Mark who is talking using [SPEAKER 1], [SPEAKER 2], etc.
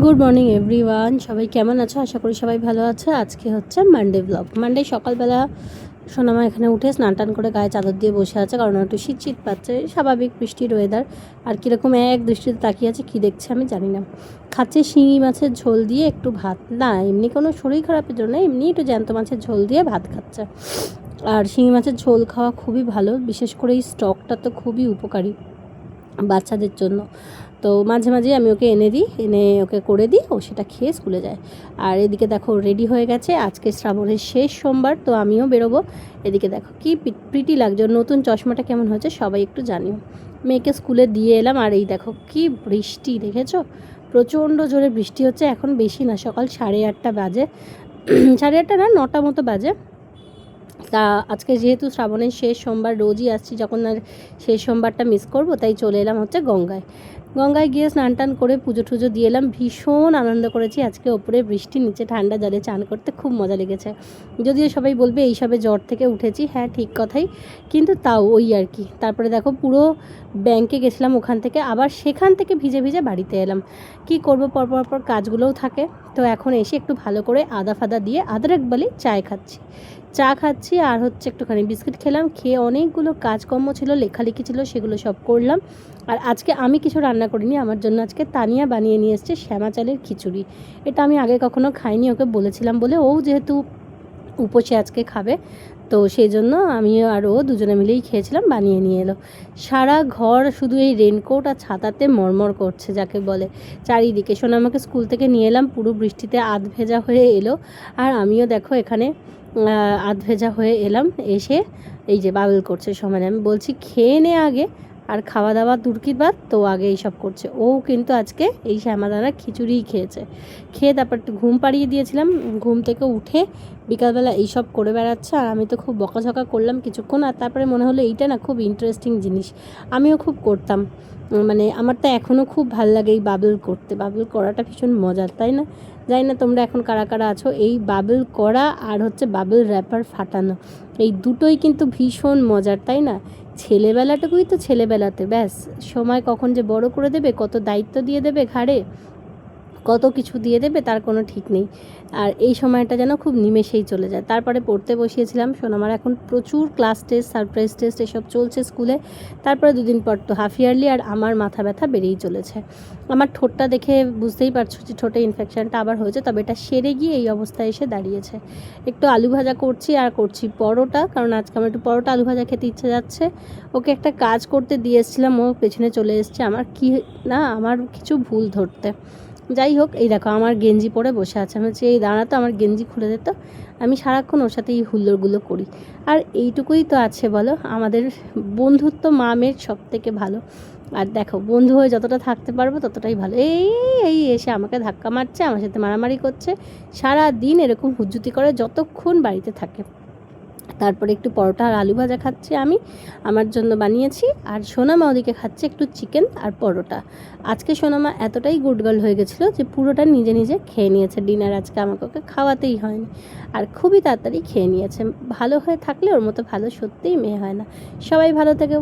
[SPEAKER 1] Good morning everyone, সবাই কেমন আছো? আশা করি সবাই ভালো আছে। আজকে হচ্ছে মানডে ব্লগ। মানডে সকালবেলা সোনামা এখানে উঠে স্নান টান করে গায়ে চাদর দিয়ে বসে আছে, কারণ একটু শীত শীত পাচ্ছে, স্বাভাবিক বৃষ্টির ওয়েদার। আর কীরকম এক দৃষ্টিতে তাকিয়ে আছে, কী দেখছে আমি জানি না। খাচ্ছে শিঙি মাছের ঝোল দিয়ে একটু ভাত, না এমনি কোনো শরীর খারাপের জন্য, এমনি একটু জ্যান্ত মাছের ঝোল দিয়ে ভাত খাচ্ছে। আর শিঙি মাছের ঝোল খাওয়া খুবই ভালো, বিশেষ করে এই স্টকটা তো খুবই উপকারী বাচ্চাদের জন্য। তো মাঝে মাঝে আমি ওকে এনে ওকে করে দিই, ও সেটা খেয়ে স্কুলে যায়। আর এদিকে দেখো রেডি হয়ে গেছে, আজকে শ্রাবণের শেষ সোমবার, তো আমিও বেরোবো। এদিকে দেখো কি প্রিটি লাগছে, নতুন চশমাটা কেমন হয়েছে সবাই একটু জানিও। মেয়েকে স্কুলে দিয়ে এলাম, আর এই দেখো কি বৃষ্টি, দেখেছো? প্রচণ্ড জোরে বৃষ্টি হচ্ছে। এখন বেশি না, সকাল 8:30 বাজে, 8:30 না, 9টা মতো বাজে। তা আজকে যেহেতু শ্রাবণের শেষ সোমবার, রোজই আসছি, যখন আর শেষ সোমবারটা মিস করব, তাই চলে এলাম হচ্ছে গঙ্গায় গিয়ে স্নান টান করে পুজো টুজো দিয়ে এলাম। ভীষণ আনন্দ করেছি আজকে, ওপরে বৃষ্টি নিচে ঠান্ডা জলে চান করতে খুব মজা লেগেছে। যদিও সবাই বলবে এইসবে জ্বর থেকে উঠেছি, হ্যাঁ ঠিক কথাই, কিন্তু তাও ওই আর কি। তারপরে দেখো পুরো ব্যাংকে গেছিলাম, ওখান থেকে আবার সেখান থেকে ভিজে ভিজে বাড়িতে এলাম। কি করব, পর কাজগুলোও থাকে। তো এখন এসে একটু ভালো করে আদা ফাদা দিয়ে আদরক বলে চা খাচ্ছি, আর হচ্ছে একটুখানি বিস্কিট খেলাম। খেয়ে অনেকগুলো কাজকর্ম ছিল, লেখালেখি ছিল, সেগুলো সব করলাম। আর আজকে আমি কিছু রান্না করিনি, আমার জন্য আজকে তানিয়া বানিয়ে নিয়ে এসছে শ্যামা চালের খিচুড়ি। এটা আমি আগে কখনো খাইনি, ওকে বলেছিলাম বলে, ও যেহেতু উপসে আজকে খাবে, তো সেই জন্য আমি আর ও দুজনে মিলেই খেয়েছিলাম, বানিয়ে নিয়ে এলো। সারা ঘর শুধু এই রেনকোট আর ছাতাতে মরমর করছে, যাকে বলে। চারিদিকে সোনামাকে স্কুল থেকে নিয়ে এলাম, পুরো বৃষ্টিতে আধ ভেজা হয়ে এলো। আর আমিও দেখো এখানে আধ ভেজা হয়ে এলাম, এসে এই যে বাবল করছে সমানে। আমি বলছি খেয়ে নে আগে, আর খাওয়া দাওয়া দুর্কির বাদ, তো আগে এইসব করছে। ও কিন্তু আজকে এই শ্যামাদানার খিচুড়িই খেয়েছে। খেয়ে তারপর একটু ঘুম পাড়িয়ে দিয়েছিলাম, ঘুম থেকে উঠে বিকালবেলা এইসব করে বেড়াচ্ছে। আর আমি তো খুব বকাঝকা করলাম কিছুক্ষণ, আর তারপরে মনে হলো এইটা না খুব ইন্টারেস্টিং জিনিস, আমিও খুব করতাম। মানে আমার তো এখনও খুব ভাল লাগে এই বাবল করতে, বাবল করাটা ভীষণ মজার, তাই না? জানি না তোমরা এখন কারা কারা আছো। এই বাবল করা আর হচ্ছে বাবল র্যাপার ফাটানো, এই দুটোই কিন্তু ভীষণ মজার, তাই না? ছেলেবেলাটুকুই তো ছেলেবেলাতে, ব্যাস সময় কখন যে বড় করে দেবে, কত দায়িত্ব দিয়ে দেবে ঘাড়ে, কত কিছু দিয়ে দেবে তার কোনো ঠিক নেই। আর এই সময়টা যেন খুব নিমেষেই চলে যায়। তারপরে পড়তে বসিয়েছিলাম। সোনামার এখন প্রচুর ক্লাস টেস্ট, সারপ্রাইজ টেস্ট এসব চলছে স্কুলে। তারপরে 2 দিন পর তো হাফ ইয়ারলি, আর আমার মাথা ব্যথা বেড়েই চলেছে। আমার ঠোঁটটা দেখে বুঝতেই পারছো যে ঠোঁটে ইনফেকশানটা আবার হয়েছে, তবে এটা সেরে গিয়ে এই অবস্থায় এসে দাঁড়িয়েছে। একটু আলু ভাজা করছি, আর করছি পরোটা, কারণ আজকে আমার একটু পরোটা আলু ভাজা খেতে ইচ্ছে যাচ্ছে। ওকে একটা কাজ করতে দিয়ে এসেছিলাম, ও পেছনে চলে এসছে। আমার কিছু ভুল ধরতে। যাই হোক, এই দেখো আমার গেঞ্জি পরে বসে আছে। আমি হচ্ছে এই দাঁড়াতো, আমার গেঞ্জি খুলে দিত। আমি সারাক্ষণ ওর সাথে এই হুল্লোড়গুলো করি। আর এইটুকুই তো আছে বলো, আমাদের বন্ধুত্ব মা মেয়ের সব থেকে ভালো। আর দেখো বন্ধু হয়ে যতটা থাকতে পারবো ততটাই ভালো। এই এসে আমাকে ধাক্কা মারছে, আমার সাথে মারামারি করছে, সারা দিন এরকম হুজ্জুতি করে যতক্ষণ বাড়িতে থাকে। তারপরে একটু পরোটা আর আলু ভাজা খাচ্ছি আমি, আমার জন্য বানিয়েছি। আর সোনামা ওদিকে খাচ্ছে একটু চিকেন আর পরোটা। আজকে সোনামা এতটাই গুড গার্ল হয়ে গেছিলো যে পুরোটা নিজে নিজে খেয়ে নিয়েছে। ডিনার আজকে আমাকে ওকে খাওয়াতেই হয়নি, আর খুবই তাড়াতাড়ি খেয়ে নিয়েছে। ভালো হয়ে থাকলে ওর মতো ভালো সত্যিই মেয়ে হয় না। সবাই ভালো থেকে